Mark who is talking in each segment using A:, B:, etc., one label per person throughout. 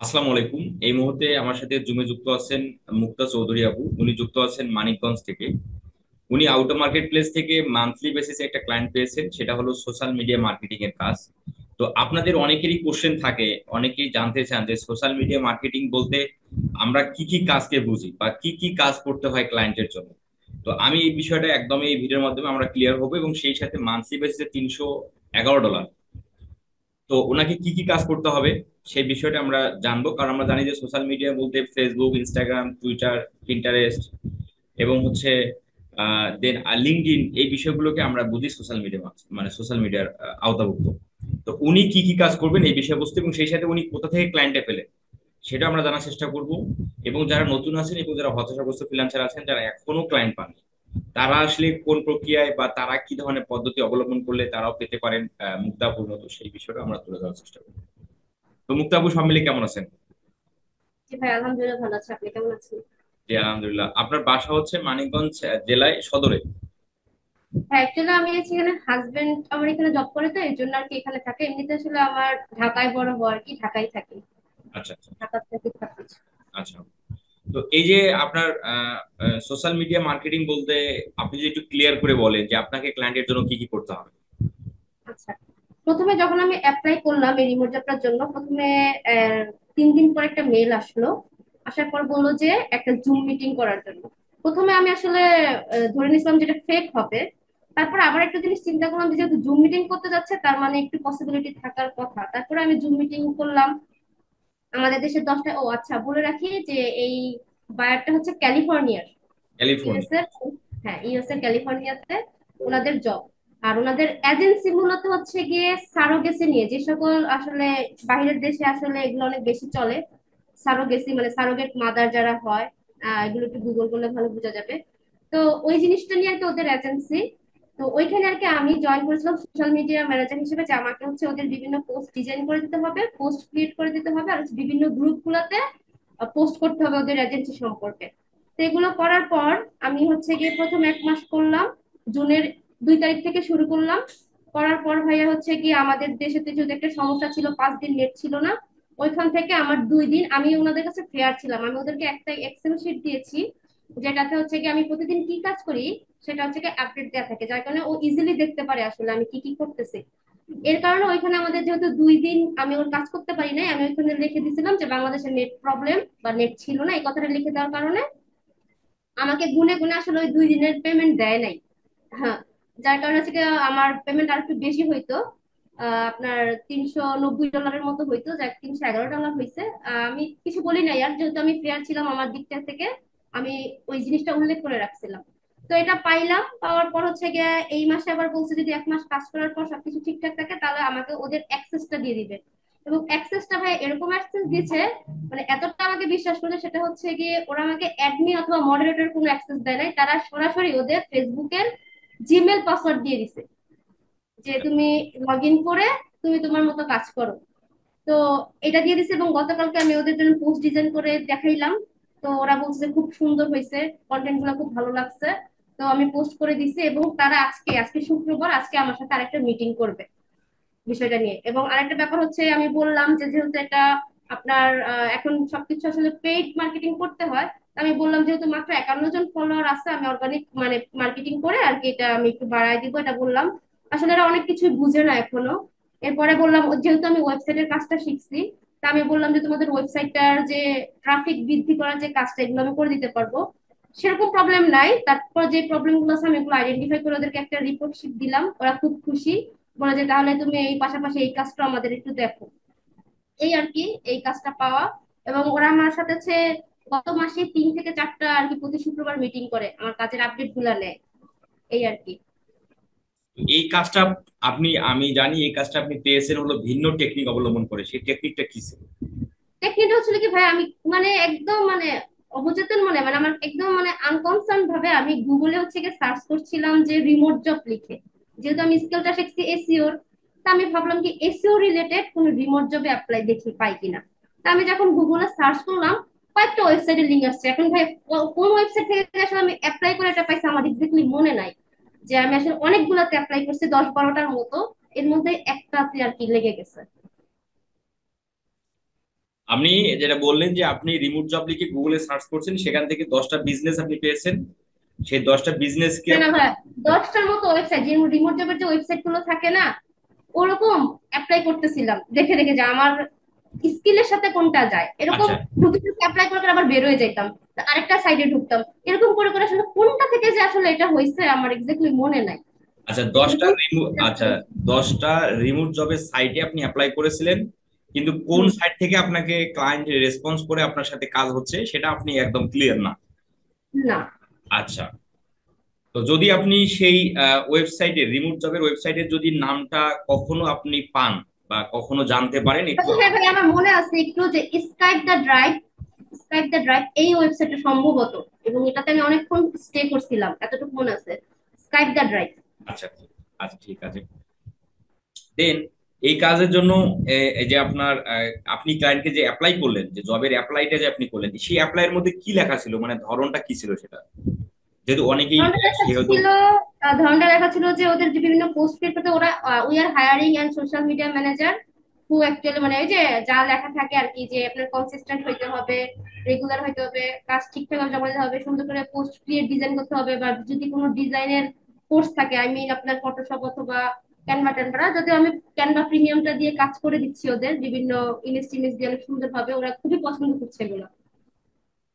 A: আসসালামু আলাইকুম। এই মুহূর্তে আমার সাথে জুমে যুক্ত আছেন মুক্তা চৌধুরী আপু। উনি যুক্ত আছেন মানিকগঞ্জ থেকে। উনি আউটো মার্কেট প্লেস থেকে মান্থলি বেসিসে একটা ক্লায়েন্ট পেয়েছেন, সেটা হলো সোশ্যাল মিডিয়া মার্কেটিং এর কাজ। তো আপনাদের অনেকেরই কোশ্চেন থাকে, অনেকেই জানতে চান যে সোশ্যাল মিডিয়া মার্কেটিং বলতে আমরা কি কি কাজকে বুঝি বা কি কি কাজ করতে হয় ক্লায়েন্টের জন্য। তো আমি এই বিষয়টা একদম এই ভিডিওর মাধ্যমে আমরা ক্লিয়ার হবো, এবং সেই সাথে মান্থলি বেসিসে $311। তো ওনাকে কি কি কাজ করতে হবে সেই বিষয়টা আমরা জানবো, কারণ আমরা জানি যে সোশ্যাল মিডিয়া বলতে ফেসবুক, ইনস্টাগ্রাম, টুইটার, পিন্টারেস্ট এবং হচ্ছে দেন লিঙ্কডইন, এই বিষয়গুলোকে আমরা বুঝি সোশ্যাল মিডিয়া, মানে সোশ্যাল মিডিয়ার আওতাভুক্ত। তো উনি কি কি কাজ করবেন এই বিষয়বস্তু এবং সেই সাথে উনি কোথা থেকে ক্লায়েন্টে পেলেন সেটা আমরা জানার চেষ্টা করব। এবং যারা নতুন আছেন এবং যারা হতাশাগ্রস্ত ফ্রিল্যান্সার আছেন, যারা এখনো ক্লায়েন্ট পান, তারা আসলে কোন প্রক্রিয়ায় বা তারা কি ধরনের পদ্ধতি অবলম্বন করলে তারাও পেতে পারেন মুক্তাপুর মতো, সেই বিষয়টা আমরা তুলে ধরার চেষ্টা করব। তো মুক্তাপু, সব মিলে কেমন আছেন?
B: জি ভাই, আলহামদুলিল্লাহ ভালো আছে। আপনি কেমন আছেন?
A: জি আলহামদুলিল্লাহ। আপনার বাসা হচ্ছে মানিকগঞ্জ জেলায় সদরে?
B: হ্যাঁ, অ্যাকচুয়ালি আমি এখানে হাজবেন্ড আমার এখানে জব করে, তো এই জন্য আর কি এখানে থাকে। এমনিতে আসলে আমার ঢাকায় বড় হওয়া আর কি, ঢাকায় থাকি।
A: আচ্ছা আচ্ছা
B: ঢাকা থেকে থাকি।
A: আচ্ছা। তো এই যে আপনার সোশ্যাল মিডিয়া মার্কেটিং বলতে আপনি যদি একটু ক্লিয়ার করে বলেন যে আপনাকে ক্লায়েন্টের জন্য কি কি করতে হবে।
B: আচ্ছা, প্রথমে যখন আমি অ্যাপ্লাই করলাম এই রিমোট জবটার জন্য, প্রথমে 3 দিন পর একটা মেল আসলো। আসার পর বললো যে একটা জুম মিটিং করার জন্য। প্রথমে আমি আসলে ধরে নিয়েছিলাম যেটা ফেক হবে। তারপর আবার একটা জিনিস চিন্তা করলাম যে যেহেতু জুম মিটিং করতে যাচ্ছে, তার মানে একটু পসিবিলিটি থাকার কথা। তারপরে আমি জুম মিটিং করলাম। আমাদের দেশের 10টা, ও আচ্ছা বলে রাখি যে এই বায়ারটা হচ্ছে ক্যালিফোর্নিয়ার,
A: ক্যালিফোর্নিয়া?
B: ইউএস এর। হ্যাঁ, ইউএস এর ক্যালিফোর্নিয়াতে ওনাদের জব। আর ওনাদের এজেন্সি মূলত হচ্ছে গিয়ে সারোগেসি নিয়ে, যে সকল আসলে বাইরের দেশে আসলে এগুলো অনেক বেশি চলে। সারোগেসি মানে সারোগেট মাদার যারা হয়, এগুলো একটু গুগল করলে ভালো বোঝা যাবে। তো ওই জিনিসটা নিয়ে আর কি ওদের এজেন্সি। তো ওইখানে আর কি আমি জয়েন করেছিলাম সোশ্যাল মিডিয়া ম্যানেজার হিসেবে, যে আমাকে হচ্ছে ওদের বিভিন্ন পোস্ট ডিজাইন করে দিতে হবে, পোস্ট ক্রিয়েট করে দিতে হবে, আর হচ্ছে বিভিন্ন গ্রুপ গুলোতে পোস্ট করতে হবে ওদের এজেন্সি সম্পর্কে। তো এগুলো করার পর আমি হচ্ছে গিয়ে প্রথম 1 মাস করলাম। জুনের 2 তারিখ থেকে শুরু করলাম। করার পর ভাইয়া হচ্ছে গিয়ে আমাদের দেশেতে যদি একটা সমস্যা ছিল, 5 দিন নেট ছিল না। ওইখান থেকে আমার 2 দিন আমি ওনাদের কাছে ফেয়ার ছিলাম। আমি ওদেরকে একটা এক্সেল শিট দিয়েছি, যেটাতে হচ্ছে গিয়ে আমি প্রতিদিন কি কাজ করি সেটা হচ্ছে গিয়ে আপডেট দেওয়া থাকে, যার কারণে ও ইজিলি দেখতে পারে আসলে আমি কি কি করতেছি। এর কারণে ওইখানে আমাদের যেহেতু 2 দিন আমি ওর কাজ করতে পারি নাই, আমি ওইখানে লিখে দিয়েছিলাম যে বাংলাদেশের নেট প্রবলেম বা নেট ছিল না, এই কথাটা লিখে দেওয়ার কারণে আমাকে গুনে গুনে আসলে ওই 2 দিনের পেমেন্ট দেয় নাই। হ্যাঁ, যার কারণে হচ্ছে গিয়ে আমার পেমেন্ট আর একটু বেশি হইতো। আপনার $390 মতো হইতো, যাক $311 হয়েছে। আমি কিছু বলি নাই, আর যেহেতু আমি ফেয়ার ছিলাম আমার দিকটা থেকে, আমি ওই জিনিসটা উল্লেখ করে রাখছিলাম। তো এটা পাইলাম, পাওয়ার পর হচ্ছে গিয়ে এই মাসে আবার বলছে যদি 1 মাস কাজ করার পর সবকিছু ঠিকঠাক থাকে তাহলে আমাকে ওদের অ্যাক্সেসটা দিয়ে দিবে। এবং অ্যাক্সেসটা ভাই এরকম অ্যাক্সেস দিয়েছে, মানে এতটা আমাকে বিশ্বাস করলে, সেটা হচ্ছে গিয়ে ওরা আমাকে অ্যাডমিন অথবা মডারেটর কোনো অ্যাক্সেস দেয় নাই, তারা সরাসরি ওদের ফেসবুকের জিমেল পাসওয়ার্ড দিয়ে দিছে যে তুমি লগ ইন করে তুমি তোমার মতো কাজ করো। তো এটা দিয়ে দিছে, এবং গতকালকে আমি ওদের জন্য পোস্ট ডিজাইন করে দেখাইলাম। তো ওরা বলছে যে খুব সুন্দর হয়েছে, কন্টেন্ট গুলো খুব ভালো লাগছে। তো আমি পোস্ট করে দিছি, এবং তারা আজকে আজকে শুক্রবার, আজকে আমার সাথে আরেকটা মিটিং করবে বিষয়টা নিয়ে। এবং আরেকটা ব্যাপার হচ্ছে, আমি বললাম যে যেহেতু এটা আপনার এখন সবকিছু আসলে পেইড মার্কেটিং করতে হয়, তো আমি বললাম যেহেতু মাত্র 51 জন ফলোয়ার আছে, আমি অর্গানিক মানে মার্কেটিং করে আর কি এটা আমি একটু বাড়ায় দিব, এটা বললাম। আসলে এরা অনেক কিছু বুঝে না এখনো। এরপরে বললাম যেহেতু আমি ওয়েবসাইটের কাজটা শিখছি, তা আমি বললাম যে তোমাদের ওয়েবসাইটটার যে ট্রাফিক বৃদ্ধি করার যে কাজটা, এগুলো আমি করে দিতে পারবো। সেরকম প্রবলেম নাই। তারপর যে প্রবলেম গুলো আছে আমি এগুলো আইডেন্টিফাই করে ওদেরকে একটা রিপোর্ট শিট দিলাম, ওরা খুব খুশি। বলে যে তাহলে তুমি এই পাশাপাশি এই কাজটা আমাদের একটু দেখো। এই আর কি, এই কাজটা পাওয়া। এবং ওরা আমার সাথে হচ্ছে গত মাসে 3 থেকে 4টা আর কি প্রতি শুক্রবার মিটিং করে আমার কাজের আপডেট গুলা নেয়। এই আর কি।
A: এই কাজটা আমি জানি এই কাজটা আপনি পেয়েছেন হলো ভিন্ন টেকনিক অবলম্বন করে, সেই টেকনিকটা কি ছিল?
B: টেকনিকটা হচ্ছিল কি ভাই, আমি মানে একদম মানে অবচেতন মনে মানে আমার একদম মানে আনকনসার্ন ভাবে আমি গুগলে হচ্ছে গিয়ে সার্চ করছিলাম যে রিমোট জব লিখে। যেহেতু আমি স্কিলটা শিখছি এসিওর, তা আমি ভাবলাম কি এসিও রিলেটেড কোন রিমোট জবে অ্যাপ্লাই দেখি পাই কিনা। তা আমি যখন গুগলে সার্চ করলাম, কয়েকটা ওয়েবসাইটের লিঙ্ক আসছে। এখন ভাই কোন ওয়েবসাইট থেকে যে আসলে আমি অ্যাপ্লাই করে এটা পাইছি আমার এক্স্যাক্টলি মনে নাই। যে আমি আসলে অনেকগুলাতে অ্যাপ্লাই করছি, 10-12টার মতো। এর মধ্যে একটাতে আর কি লেগে গেছে।
A: আপনি যেটা বললেন যে আপনি রিমোট জব লিখে গুগলে সার্চ করছেন, সেখান থেকে 10টা বিজনেস আপনি পেয়েছেন, সেই 10টা বিজনেসকে
B: না না
A: আপনি।
B: ভাই, 10টার মতো ওয়েবসাইট, যে রিমোট জবের যে ওয়েবসাইট গুলো থাকে না, ওরকম অ্যাপ্লাই করতেছিলাম দেখে দেখে যে আমার স্কিলের সাথে কোনটা যায়, এরকম
A: আচ্ছা
B: ঢুকে ঢুকে অ্যাপ্লাই করে করে আবার বের হয়ে যেতাম, তো আরেকটা সাইডে ঢুকতাম, এরকম করে করে আসলে কোনটা থেকে যে আসলে এটা হয়েছে আমার এক্স্যাক্টলি মনে নাই।
A: আচ্ছা
B: আসলে
A: আচ্ছা 10টা রিমোট জবের সাইটে আপনি অ্যাপ্লাই করেছিলেন, কিন্তু কোন
B: হুম,
A: সাইট থেকে আপনাকে ক্লায়েন্ট রেসপন্স করে আপনার সাথে কাজ হচ্ছে সেটা আপনি একদম ক্লিয়ার না।
B: না।
A: আচ্ছা, তো যদি আপনি সেই ওয়েবসাইটে, রিমোট জবের ওয়েবসাইটের যদি নামটা কখনো আপনি পান বা কখনো জানতে পারেন একটু
B: আচ্ছা হ্যাঁ ভাই, আমার মনে আছে একটু যে Skype the drive, Skype the drive এই ওয়েবসাইটটা সম্ভবত, এবং এটাতে আমি অনেকক্ষণ স্টে করছিলাম, এতটুকু মনে আছে। Skype the drive.
A: আচ্ছা আচ্ছা ঠিক আছে। দেন এই কাজের জন্য এই যে আপনার আপনি ক্লায়েন্টকে যে অ্যাপ্লাই করলেন, যে জবের অ্যাপ্লাইটা যে আপনি করলেন, সেই অ্যাপ্লাইয়ের মধ্যে কি লেখা ছিল, মানে ধরনটা কি ছিল সেটা, যেহেতু অনেকেই
B: ধরনটা লেখা
A: সেহেতু।
B: ছিল, ধরনটা লেখা ছিল যে ওদের যে বিভিন্ন পোস্ট পেতে ওরা, we are hiring and social media manager who actually, মানে ওই যে যা লেখা থাকে আর কি, যে আপনার কনসিস্টেন্ট হইতে হবে, রেগুলার হইতে হবে, কাজ ঠিকঠাক জমা দিতে হবে, সুন্দর করে পোস্ট ক্রিয়েট ডিজাইন করতে হবে, বা যদি কোনো ডিজাইনের কোর্স থাকে, আই মিন আপনার ফটোশপ অথবা ক্যানভা ট্যানভা, যদিও আমি ক্যানভা প্রিমিয়ামটা দিয়ে কাজ করে দিচ্ছি ওদের, বিভিন্ন ইমেজ টিমেজ দিয়ে অনেক সুন্দর ভাবে, ওরা খুবই পছন্দ করছে এগুলো।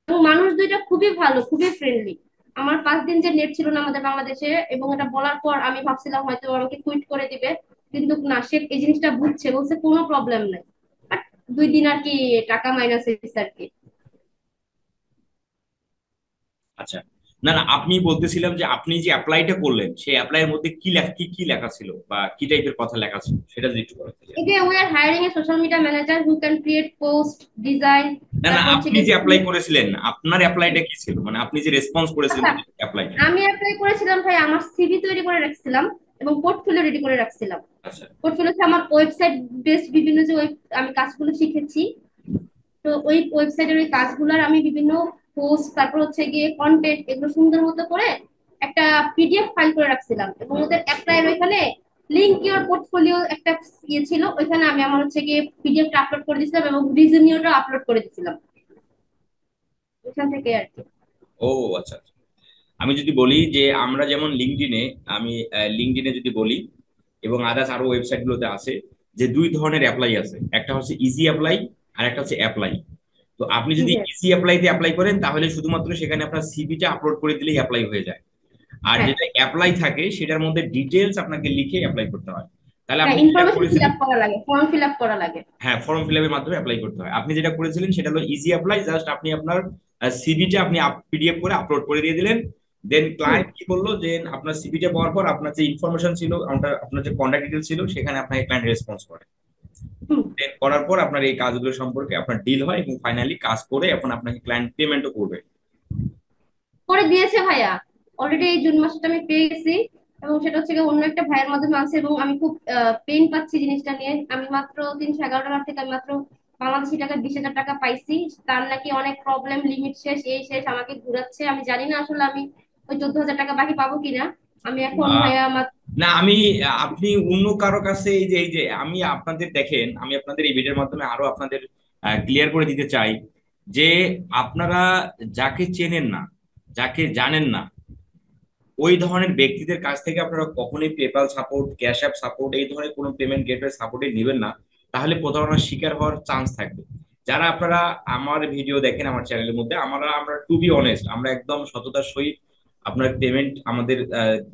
B: এবং মানুষ দুইটা খুবই ভালো, খুবই ফ্রেন্ডলি। আমার 5 দিন যে নেট ছিল না আমাদের বাংলাদেশে, এবং এটা বলার পর আমি ভাবছিলাম হয়তো আমাকে কুইট করে দিবে, কিন্তু না, সে এই জিনিসটা বুঝছে, বলছে কোনো প্রবলেম নাই। বাট 2 দিন আর কি টাকা মাইনাস হয়েছে আর কি।
A: আচ্ছা, না না, আপনি বলতেছিলাম যে আপনি যে অ্যাপ্লাইটা করলেন সেই অ্যাপ্লাইয়ের মধ্যে কি লেখা, কি কি লেখা ছিল বা কি টাইপের কথা লেখা ছিল সেটা যদি একটু বলেন clear।
B: এই যে we are hiring A social media manager who can create post design,
A: না না,
B: তারপর হচ্ছে
A: আপনি
B: গিয়ে।
A: যে অ্যাপ্লাই করেছিলেন আপনার অ্যাপ্লাইটা কি ছিল, মানে আপনি যে রেসপন্স করেছিলেন
B: আচ্ছা,
A: অ্যাপ্লাইটা।
B: আমি অ্যাপ্লাই করেছিলাম ভাই, আমার সিভি তৈরি করে রাখছিলাম এবং পোর্টফোলিও রেডি করে রাখছিলাম।
A: আচ্ছা
B: পোর্টফোলিওতে আমার ওয়েবসাইট বেসড বিভিন্ন যে আমি কাজগুলো শিখেছি, তো ওই ওয়েবসাইটের ওই কাজগুলোর আমি বিভিন্ন পোস্ট, তারপর হচ্ছে গিয়ে কন্টেন্ট, এগুলো সুন্দর মতো করে একটা পিডিএফ ফাইল করে রাখছিলাম, এবং ওদের অ্যাপ্লাইয়ের ওইখানে লিংক ইওর পোর্টফোলিও একটা ইয়ে ছিল, ওইখানে আমি আমার হচ্ছে গিয়ে পিডিএফটা আপলোড করে দিয়েছিলাম এবং রিজিউমিওটা আপলোড করে দিয়েছিলাম ওইখান থেকে আর কি।
A: ও আচ্ছা আচ্ছা। আমি যদি বলি যে আমরা যেমন লিঙ্কডইনে, আমি লিঙ্কডইনে যদি বলি এবং আদার্স আরো ওয়েবসাইট গুলোতে আছে, যে দুই ধরনের অ্যাপ্লাই আছে, একটা হচ্ছে ইজি অ্যাপ্লাই আর একটা হচ্ছে অ্যাপ্লাই। তো আপনি
B: জি
A: যদি
B: জি।
A: ইজি অ্যাপ্লাইতে অ্যাপ্লাই করেন তাহলে শুধুমাত্র সেখানে আপনার সিভিটা আপলোড করে দিলেই অ্যাপ্লাই হয়ে যায়। আর
B: হ্যাঁ
A: যেটা অ্যাপ্লাই থাকে সেটার মধ্যে ডিটেলস আপনাকে লিখে অ্যাপ্লাই করতে হয়। তাহলে
B: হ্যাঁ,
A: আপনি যেটা
B: ইনফরমেশন ফিল
A: করেছিলেন,
B: আপ করা লাগে, ফর্ম ফিল আপ করা লাগে।
A: হ্যাঁ ফর্ম ফিল আপের মাধ্যমে অ্যাপ্লাই করতে হয়। আপনি যেটা করেছিলেন সেটা হলো ইজি অ্যাপ্লাই, জাস্ট আপনি আপনার সিভিটা আপনি পিডিএফ করে আপলোড করে দিয়ে দিলেন। দেন
B: হুম
A: ক্লায়েন্ট কি করলো, যে আপনার সিভিটা পাওয়ার পর আপনার যে ইনফরমেশন ছিল, আপনার যে কন্ট্যাক্ট ডিটেল ছিল, সেখানে আপনাকে ক্লায়েন্ট রেসপন্স করে।
B: হুম।
A: দেন করার পর আপনার এই কাজগুলো সম্পর্কে আপনার ডিল হয় এবং ফাইনালি কাজ করে এখন আপনাকে ক্লায়েন্ট পেমেন্টও করবে।
B: করে দিয়েছে ভাইয়া, অলরেডি এই জুন মাসটা আমি পেয়ে গেছি, এবং সেটা হচ্ছে গিয়ে অন্য একটা ভাইয়ের মাধ্যমে আছে, এবং আমি খুব পেইন পাচ্ছি জিনিসটা নিয়ে। আমি মাত্র 311 টাকা থেকে আমি মাত্র বাংলাদেশি টাকা 20,000 টাকা পাইছি। তার নাকি অনেক প্রবলেম, লিমিট শেষ, এই শেষ, আমাকে ঘুরাচ্ছে, আমি জানি না আসলে আমি ওই 14,000 টাকা বাকি পাবো কিনা। আমি এখন
A: আহ,
B: ভাইয়া
A: না আমি, আপনি অন্য কারো কাছে এই যে আমি আপনাদের দেখেন, আমি আপনাদের এই ভিডিওর মাধ্যমে আরো আপনাদের ক্লিয়ার করে দিতে চাই যে আপনারা যাকে চেনেন না, যাকে জানেন না, ওই ধরনের ব্যক্তিদের কাছ থেকে আপনারা কখনোই PayPal support, cash app support, এই ধরনের কোনো পেমেন্ট গেটওয়ে সাপোর্টে নেবেন না। তাহলে প্রতারণার শিকার হওয়ার চান্স থাকবে। যারা আপনারা আমার ভিডিও দেখেন আমার চ্যানেলের মধ্যে, আমরা টু বি অনেস্ট, আমরা একদম সততার সহিত আপনার পেমেন্ট আমাদের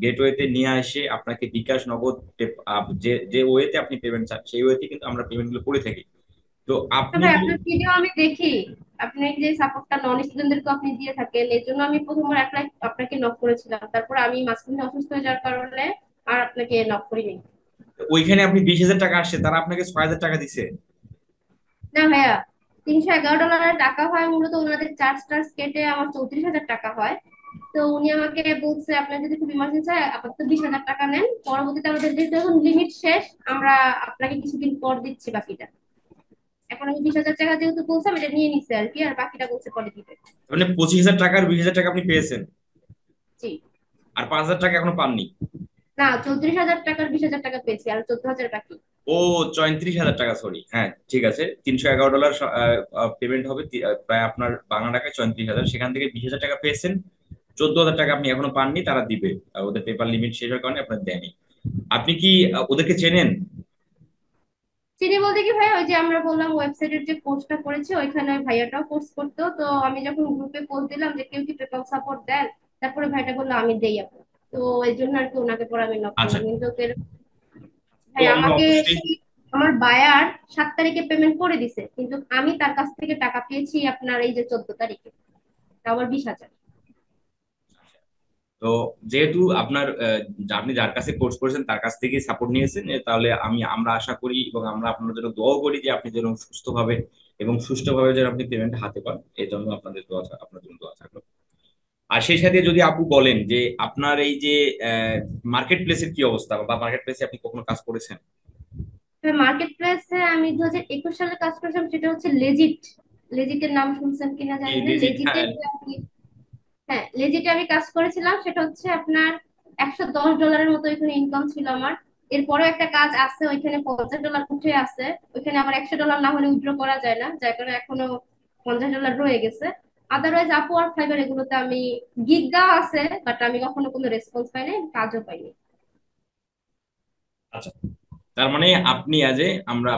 A: গেটওয়েতে নিয়ে এসে আপনাকে বিকাশ, নগদ, যে যে ওয়েতে আপনি পেমেন্ট চান সেই ওয়েতে কিন্তু আমরা পেমেন্ট গুলো করে থাকি। তো
B: তো
A: আপনি।
B: ভাই আপনার ভিডিও আমি দেখি, আপনি যে সাপোর্টটা নন স্টুডেন্টদেরকে আপনি দিয়ে থাকেন, এর জন্য আমি প্রথমবার অ্যাপ্লাই আপনাকে নক করেছিলাম, তারপর আমি মাঝখানে অসুস্থ হয়ে যাওয়ার কারণে আর আপনাকে নক করিনি।
A: ওইখানে আপনি 20,000 টাকা আসছে, তারা আপনাকে 6,000 টাকা দিছে।
B: না ভাইয়া, $311 টাকা হয় মূলত ওনাদের চার্জ টার্জ কেটে আমার 34,000 টাকা হয়। তো উনি আমাকে বলছে আপনার যদি খুব ইমার্জেন্সি হয় আপাতত 20,000 টাকা নেন, পরবর্তীতে আমাদের যেহেতু এখন লিমিট শেষ, আমরা আপনাকে কিছুদিন পর দিচ্ছি বাকিটা। এখন আমি 20,000 টাকা যেহেতু বলছি, আমি এটা নিয়ে নিচ্ছি আর কি, আর বাকিটা বলছে পরে দিবে।
A: মানে 25,000 টাকার 20,000 টাকা আপনি পেয়েছেন,
B: জি।
A: আর 5,000 টাকা এখনো পাননি।
B: না, 34,000 টাকার 20,000 টাকা পেয়েছি, আর 14,000 বাকি।
A: ও, 34,000 টাকা, সরি। হ্যাঁ, ঠিক আছে, $311 পেমেন্ট হবে, প্রায় আপনার বাংলা টাকায় 34,000, সেখান থেকে 20,000 টাকা পেয়েছেন। 14,000 টাকা আপনি এখনো পাননি, তারা দিবে। ওদের পেপার লিমিট শেষ হওয়ার কারণে আপনার দেয়নি। আপনি কি ওদেরকে চেনেন?
B: চিনি বলতে কি ভাই, ওই যে আমরা বললাম ওয়েবসাইটের যে কোর্সটা করেছি ওইখানে ওই ভাইয়াটাও কোর্স করতো, তো আমি যখন গ্রুপে পোস্ট দিলাম যে কেউ কি পেপাল সাপোর্ট দেন, তারপরে ভাইটা বললো আমি দেই আপু। তো এই জন্য আর কি ওনাকে পরে আমি নক
A: আচ্ছা,
B: করলাম, কিন্তু
A: তো
B: ভাই
A: আমরা
B: আমাকে
A: অবশ্যই।
B: সেই আমার বায়ার 7 তারিখে পেমেন্ট করে দিছে, কিন্তু আমি তার কাছ থেকে টাকা পেয়েছি আপনার এই যে 14 তারিখে, তাও আবার 20,000।
A: তো যেহেতু আপনার আপনি যার কাছে কোর্স করেছেন তার কাছ থেকে সাপোর্ট নিয়েছেন, তাহলে আমরা আশা করি এবং আমরা আপনার জন্য দোয়াও করি যে আপনি যেন সুস্থভাবে এবং সুষ্ঠুভাবে যেন আপনি পেমেন্ট হাতে পান। এই জন্য আপনাদের দোয়া আপনার জন্য দোয়া থাকলো। আর সেই সাথে যদি আপু বলেন যে আপনার এই যে মার্কেট প্লেসের কি অবস্থা, বা মার্কেট প্লেসে আপনি কখনো কাজ করেছেন?
B: মার্কেট প্লেসে আমি 2021 সালে কাজ করেছিলাম, সেটা হচ্ছে লেজিট। লেজিটের নাম শুনছেন কিনা জানি
A: এই
B: না,
A: ডিজিট,
B: লেজিটে।
A: হ্যাঁ।
B: হ্যাঁ, লেজিটে আমি কাজ করেছিলাম, সেটা হচ্ছে আপনার $110 মতো এখানে ইনকাম ছিল আমার। এরপরেও একটা কাজ আছে, ওইখানে $50 উঠে আছে। ওইখানে আবার $100 না হলে উইথড্র করা যায় না, যার কারণে এখনো $50 রয়ে গেছে। আদারওয়াইজ আপু আর ফাইবার এগুলোতে আমি গিগ দেওয়া আছে, বাট আমি কখনো কোনো রেসপন্স পাইনি, কাজও পাইনি।
A: আচ্ছা, তার মানে আপনি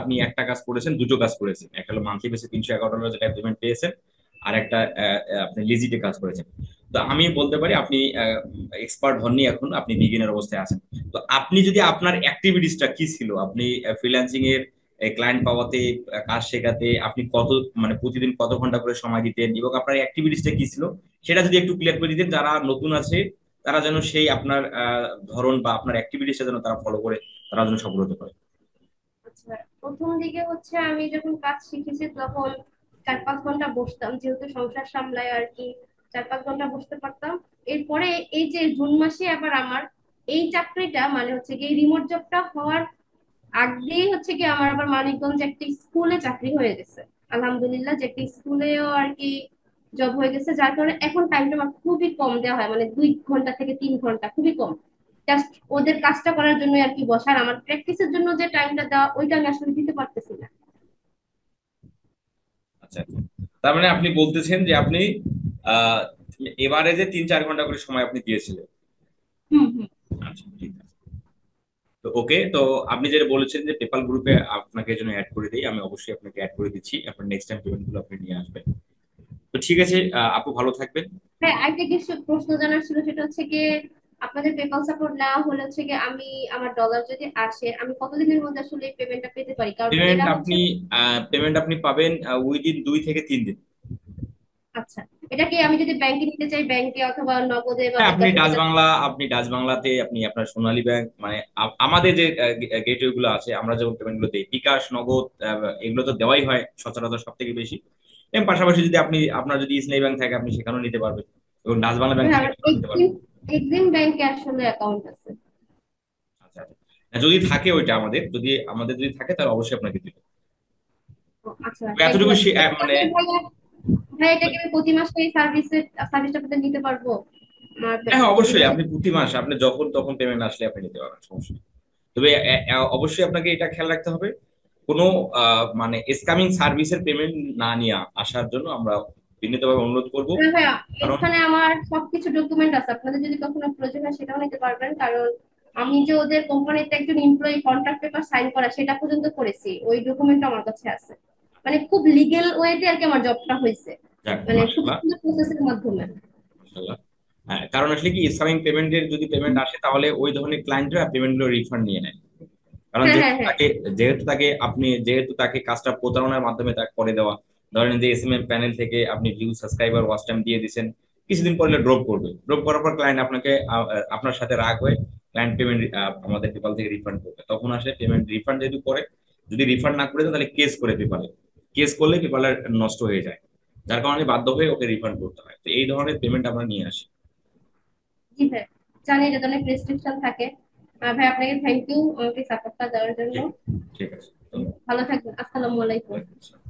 A: আপনি একটা কাজ করেছেন, দুটো কাজ করেছেন। একটা হলো মান্থলি বেসে $311 যেটা পেমেন্ট পেয়েছেন, আর একটা আপনি লিজিটে কাজ করেছেন। তো আমি বলতে পারি আপনি এক্সপার্ট হননি, এখন আপনি বিগিনার অবস্থায় আছেন। তো আপনি যদি আপনার অ্যাক্টিভিটিসটা কি ছিল, আপনি ফ্রিল্যান্সিং এর ক্লায়েন্ট পাওয়াতে, কাজ শেখাতে আপনি কত, মানে প্রতিদিন কত ঘন্টা করে সময় দিতেন, এবং আপনার অ্যাক্টিভিটিসটা কি ছিল, সেটা যদি একটু ক্লিয়ার করে দিতেন, যারা নতুন আছে তারা যেন সেই আপনার ধরন বা আপনার অ্যাক্টিভিটিসটা যেন তারা ফলো করে, তারা যেন সফল হতে পারে।
B: আচ্ছা, প্রথম দিকে হচ্ছে আমি যখন কাজ শিখেছি তখন 4-5 ঘন্টা বসতাম, যেহেতু সংসার সামলায় আর কি। 4-5 ঘন্টা বসতে পারতাম। এরপরে এই যে জুন মাসে আবার আমার এই চাকরিটা মানে হচ্ছে কি রিমোট জবটা হওয়ার আগেই হচ্ছে কি আমার আবার মানিকগঞ্জ একটা স্কুলে চাকরি হয়ে গেছে। আলহামদুলিল্লাহ, যে একটা স্কুলেও আর কি জব হয়ে গেছে, যার কারণে এখন টাইমটা আমার খুবই কম দেওয়া হয়, মানে 2 ঘন্টা থেকে 3 ঘন্টা, খুবই কম। জাস্ট ওদের কাজটা করার জন্য আর কি বসার, আমার প্র্যাকটিসের জন্য যে টাইমটা দেওয়া ওইটা আমি আসলে দিতে পারতেছি না।
A: আচ্ছা, তার মানে আপনি বলতেছেন যে আপনি আহ এবারে যে 3-4 ঘন্টা করে সময় আপনি দিয়েছিলেন।
B: হুম, হুম।
A: আচ্ছা, ঠিক আছে। তো ওকে, তো আপনি যেটা বলেছেন যে পেপাল গ্রুপে আপনাকে জন্য অ্যাড করে দিই, আমি অবশ্যই আপনাকে অ্যাড করে দিচ্ছি। আপনার নেক্সট টাইম পেমেন্ট গুলো আপনি নিয়ে আসবেন। তো ঠিক আছে, আপু ভালো থাকবেন।
B: হ্যাঁ, আরেকটা কিছু প্রশ্ন জানার ছিল, সেটা হচ্ছে কি আপনাদের পেপাল সাপোর্ট নেওয়া হলে হচ্ছে কি আমি আমার ডলার যদি আসে আমি কতদিনের মধ্যে আসলে এই পেমেন্টটা পেতে পারি, কারণ
A: পেমেন্ট
B: এরা হচ্ছে।
A: আপনি পেমেন্ট আপনি পাবেন উইদিন 2 থেকে 3 দিন।
B: আচ্ছা, এটা কি আমি যদি ব্যাংকে নিতে চাই, ব্যাংকে অথবা নগদে বা
A: হ্যাঁ,
B: বিকাশে দিতে?
A: আপনি ডাচ বাংলাতে, আপনি আপনার সোনালী ব্যাংক, মানে আমাদের যে গেটওয়ে গুলো আছে, আমরা যেমন পেমেন্ট গুলো দিই, বিকাশ, নগদ, এগুলো তো দেওয়াই হয় সচরাচর সব থেকে বেশি। এবং পাশাপাশি যদি আপনি, আপনার যদি ইসলামী ব্যাংক থাকে, আপনি সেখানেও নিতে পারবেন, এবং ডাচ বাংলা ব্যাংক
B: হ্যাঁ,
A: থেকে
B: আমার
A: সেখানেও নিতে
B: এক্সিম
A: পারবেন।
B: এক্সিম ব্যাংকে আসলে অ্যাকাউন্ট আছে।
A: আচ্ছা, আচ্ছা। যদি থাকে ওইটা, আমাদের যদি থাকে তাহলে অবশ্যই আপনাকে দিব।
B: ও, আচ্ছা,
A: তবে
B: থ্যাংক ইউ।
A: এতটুকু
B: এটা কি
A: মানে
B: আমি ভাইয়া, ভাই এটা কি আমি প্রতি মাসে এই সার্ভিসটা পেতে নিতে পারবো? আমার
A: হ্যাঁ, হ্যাঁ,
B: প্রতি
A: অবশ্যই
B: মাসে।
A: আপনি প্রতি মাস আপনি যখন তখন পেমেন্ট আসলে আপনি নিতে পারবেন, সমস্যা নেই। তবে অবশ্যই আপনাকে এটা খেয়াল রাখতে হবে, কোনো মানে স্ক্যামিং সার্ভিসের পেমেন্ট না নিয়ে আসার জন্য আমরা বিনীতভাবে অনুরোধ করব।
B: না ভাইয়া,
A: কারণ
B: এখানে আমার সবকিছু ডকুমেন্ট আছে, আপনাদের যদি কখনো প্রয়োজন হয় সেটাও নিতে পারবেন, কারণ আমি যে ওদের কোম্পানিতে একজন এমপ্লয়ি কন্ট্রাক্ট পেপার সাইন করা সেটা পর্যন্ত করেছি, ওই ডকুমেন্ট আমার কাছে আছে। মানে খুব লিগেল ওয়েতে আর কি আমার জবটা হয়েছে,
A: যাক,
B: মানে খুব
A: মাশাআল্লাহ,
B: সুন্দর প্রসেসের মাধ্যমে।
A: মাশাআল্লাহ। হ্যাঁ, কারণ আসলে কি স্ক্যামিং পেমেন্টের যদি পেমেন্ট আসে, তাহলে ওই ধরনের ক্লায়েন্টরা পেমেন্ট গুলো রিফান্ড নিয়ে নেয়। কারণ
B: হ্যাঁ, হ্যাঁ, হ্যাঁ।
A: যেহেতু তাকে কাজটা প্রতারণার মাধ্যমে তাকে করে দেওয়া। ধরেন যে এসএমএম প্যানেল থেকে আপনি ভিউ, সাবস্ক্রাইবার, ওয়াচ টাইম দিয়ে দিচ্ছেন, কিছুদিন পরে ড্রপ করবে, ড্রপ করার পর ক্লায়েন্ট আপনাকে আপনার সাথে রাগ হয়ে ক্লায়েন্ট পেমেন্ট আমাদের পেপাল থেকে রিফান্ড করবে। তখন আসলে পেমেন্ট রিফান্ড যদি করে, যদি রিফান্ড না করে দেন, তাহলে কেস করে পেপালে, কেস করলে পেপালের নষ্ট হয়ে যায়, যার কারণে বাধ্য হয়ে ওকে রিফান্ড করতে হয়। তো এই ধরনের পেমেন্ট আমরা নিয়ে আসি।
B: জি ভাই, জানি এটা অনেক রেস্ট্রিকশন থাকে। ভাই আপনাকে থ্যাংক ইউ আমাকে সাপোর্টটা দেওয়ার জন্য।
A: ঠিক ঠিক আছে, ধন্যবাদ।
B: ভালো থাকবেন, আসসালামু আলাইকুম।
A: ওয়ালাইকুম আসসালাম।